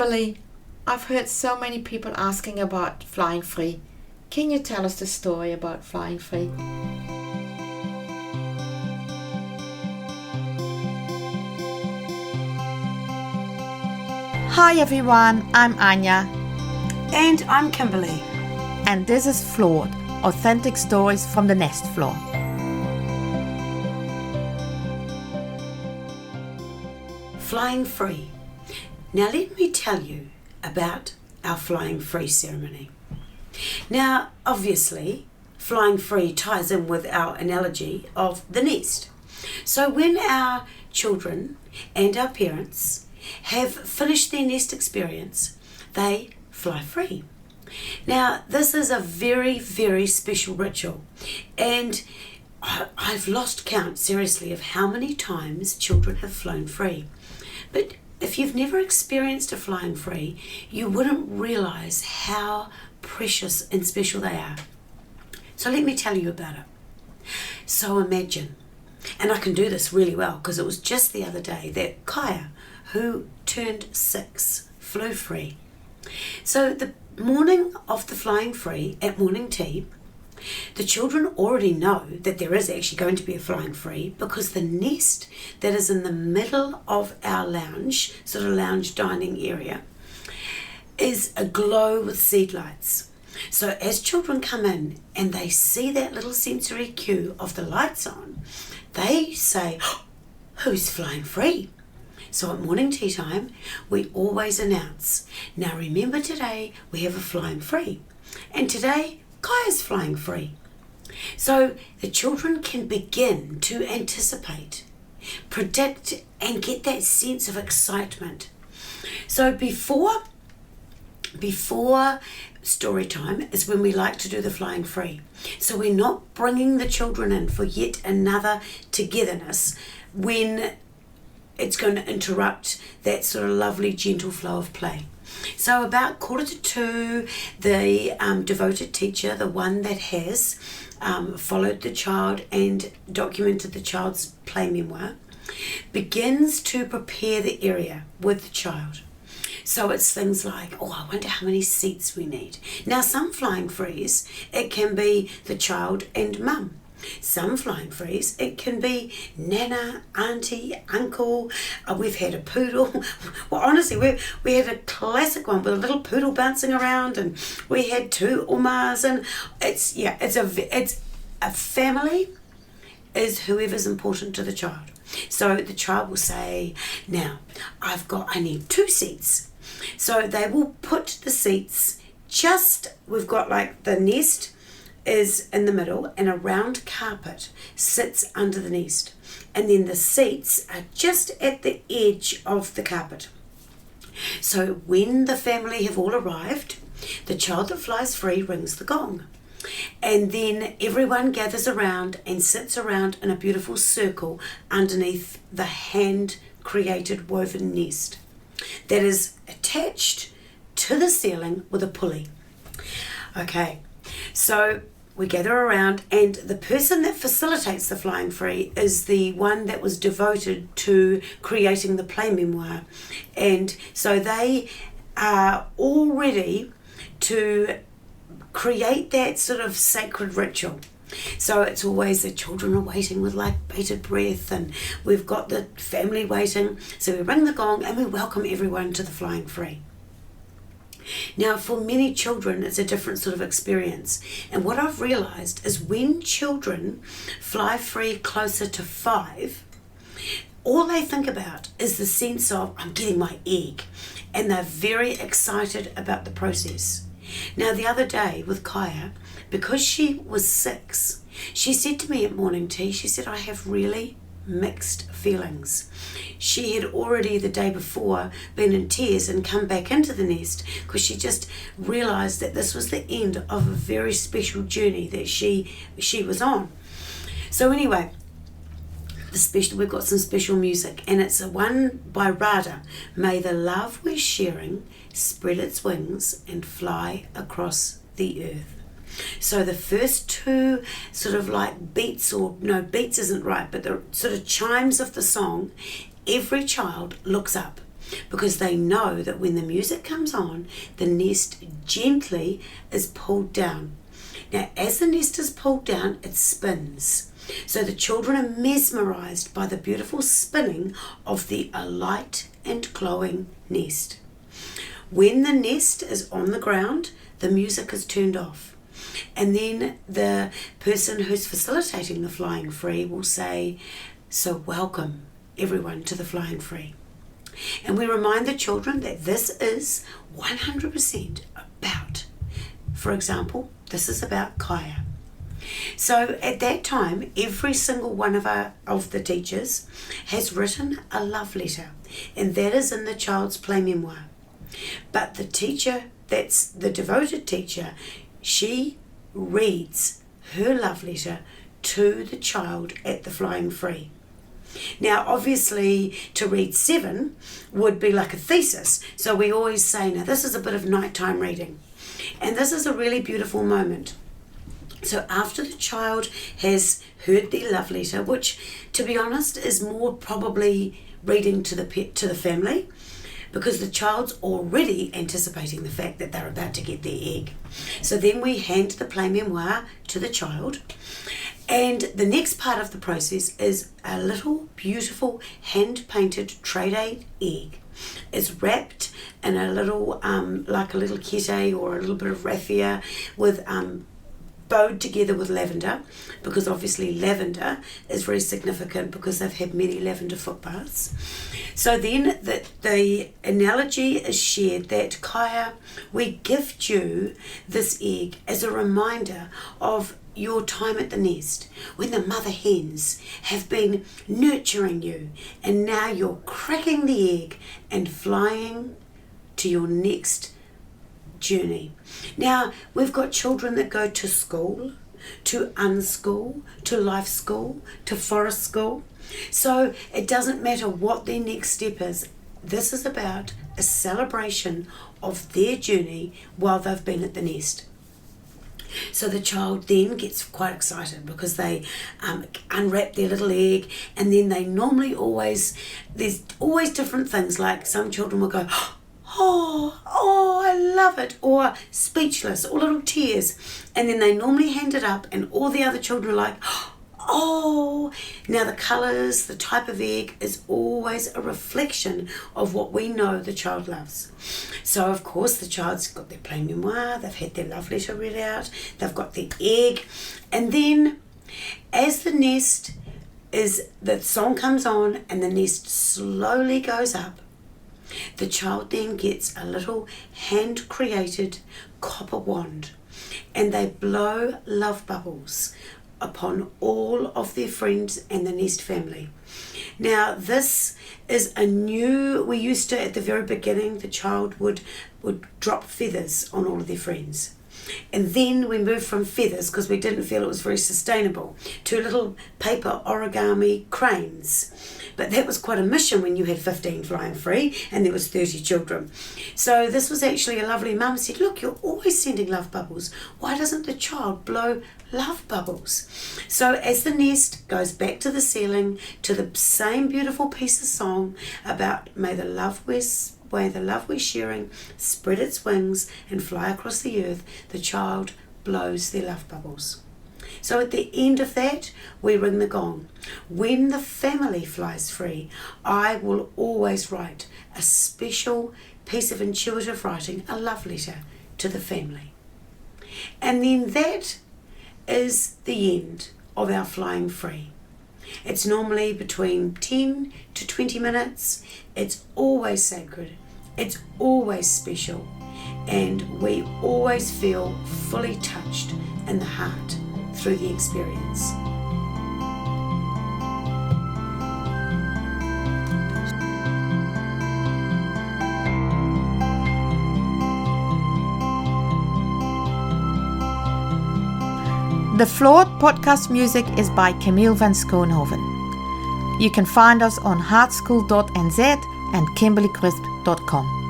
Kimberley, I've heard so many people asking about flying free. Can you tell us the story about flying free? Hi everyone, I'm Anya. And I'm Kimberley. And this is Flawed, authentic stories from the nest floor. Flying free. Now let me tell you about our flying free ceremony. Now obviously flying free ties in with our analogy of the nest. So when our children and our parents have finished their nest experience, they fly free. Now this is a very, very special ritual, and I've lost count seriously of how many times children have flown free. But if you've never experienced a flying free, you wouldn't realise how precious and special they are. So let me tell you about it. So imagine, and I can do this really well because it was just the other day that Kaya, who turned 6, flew free. So the morning of the flying free at morning tea, the children already know that there is actually going to be a flying free because the nest that is in the middle of our lounge, sort of lounge dining area, is aglow with seed lights. So as children come in and they see that little sensory cue of the lights on, they say, oh, who's flying free? So at morning tea time, we always announce, now remember today we have a flying free. And today, Kaya's flying free. So the children can begin to anticipate, predict, and get that sense of excitement. So before story time is when we like to do the flying free. So we're not bringing the children in for yet another togetherness when it's going to interrupt that sort of lovely gentle flow of play. So about 1:45, the devoted teacher, the one that has followed the child and documented the child's play memoir, begins to prepare the area with the child. So it's things like, oh, I wonder how many seats we need. Now some flying frees, it can be the child and mum. Some flying frees, it can be Nana, Auntie, Uncle. We've had a poodle. Well, honestly, we had a classic one with a little poodle bouncing around, and we had 2 umas, and it's a family is whoever's important to the child. So the child will say, now I need 2 seats. So they will put the seats we've got like the nest is in the middle and a round carpet sits under the nest, and then the seats are just at the edge of the carpet. So when the family have all arrived, the child that flies free rings the gong, and then everyone gathers around and sits around in a beautiful circle underneath the hand created woven nest that is attached to the ceiling with a pulley. Okay, so we gather around, and the person that facilitates the flying free is the one that was devoted to creating the play memoir. And so they are all ready to create that sort of sacred ritual. So it's always the children are waiting with like bated breath, and we've got the family waiting. So we ring the gong and we welcome everyone to the flying free. Now, for many children, it's a different sort of experience. And what I've realised is when children fly free closer to 5, all they think about is the sense of, I'm getting my egg. And they're very excited about the process. Now, the other day with Kaya, because she was 6, she said to me at morning tea, she said, I have really mixed feelings. She had already the day before been in tears and come back into the nest because she just realised that this was the end of a very special journey that she was on. So anyway, we've got some special music, and it's a one by Rada. May the love we're sharing spread its wings and fly across the earth. So the first 2 sort of like beats, or no, beats isn't right, but the sort of chimes of the song, every child looks up because they know that when the music comes on, the nest gently is pulled down. Now, as the nest is pulled down, it spins. So the children are mesmerised by the beautiful spinning of the alight and glowing nest. When the nest is on the ground, the music is turned off. And then the person who's facilitating the flying free will say, "So welcome everyone to the flying free." And we remind the children that this is 100% about, for example, this is about Kaya. So at that time, every single one of the teachers has written a love letter, and that is in the child's play memoir. But the teacher, that's the devoted teacher, she reads her love letter to the child at the flying free. Now, obviously, to read 7 would be like a thesis. So we always say, now this is a bit of nighttime reading. And this is a really beautiful moment. So after the child has heard their love letter, which, to be honest, is more probably reading to the family, because the child's already anticipating the fact that they're about to get their egg. So then we hand the play memoir to the child. And the next part of the process is a little beautiful hand-painted trade-aid egg. It's wrapped in a little, like a little kete or a little bit of raffia with bowed together with lavender, because obviously lavender is very significant because they've had many lavender footbaths. So then the analogy is shared that, Kaya, we gift you this egg as a reminder of your time at the nest, when the mother hens have been nurturing you, and now you're cracking the egg and flying to your next journey. Now, we've got children that go to school, to unschool, to life school, to forest school. So it doesn't matter what their next step is. This is about a celebration of their journey while they've been at the nest. So the child then gets quite excited because they unwrap their little egg, and then they normally there's always different things, like some children will go, oh, I love it, or speechless, or little tears, and then they normally hand it up and all the other children are like, oh. Now the colours, the type of egg is always a reflection of what we know the child loves. So of course the child's got their play memoir, they've had their love letter read out, they've got their egg, and then as the song comes on and the nest slowly goes up, the child then gets a little hand-created copper wand, and they blow love bubbles upon all of their friends and the nest family. Now this is we used to, at the very beginning, the child would drop feathers on all of their friends. And then we moved from feathers, because we didn't feel it was very sustainable, to little paper origami cranes. But that was quite a mission when you had 15 flying free and there was 30 children. So this was actually a lovely mum said, look, you're always sending love bubbles. Why doesn't the child blow love bubbles? So as the nest goes back to the ceiling, to the same beautiful piece of song about may the love we're sharing spread its wings and fly across the earth, the child blows their love bubbles. So at the end of that, we ring the gong. When the family flies free, I will always write a special piece of intuitive writing, a love letter to the family. And then that is the end of our flying free. It's normally between 10 to 20 minutes. It's always sacred. It's always special. And we always feel fully touched in the heart through the experience. The Flawed podcast music is by Camille van Schoonhoven. You can find us on hartschool.nz and kimberleycrisp.com.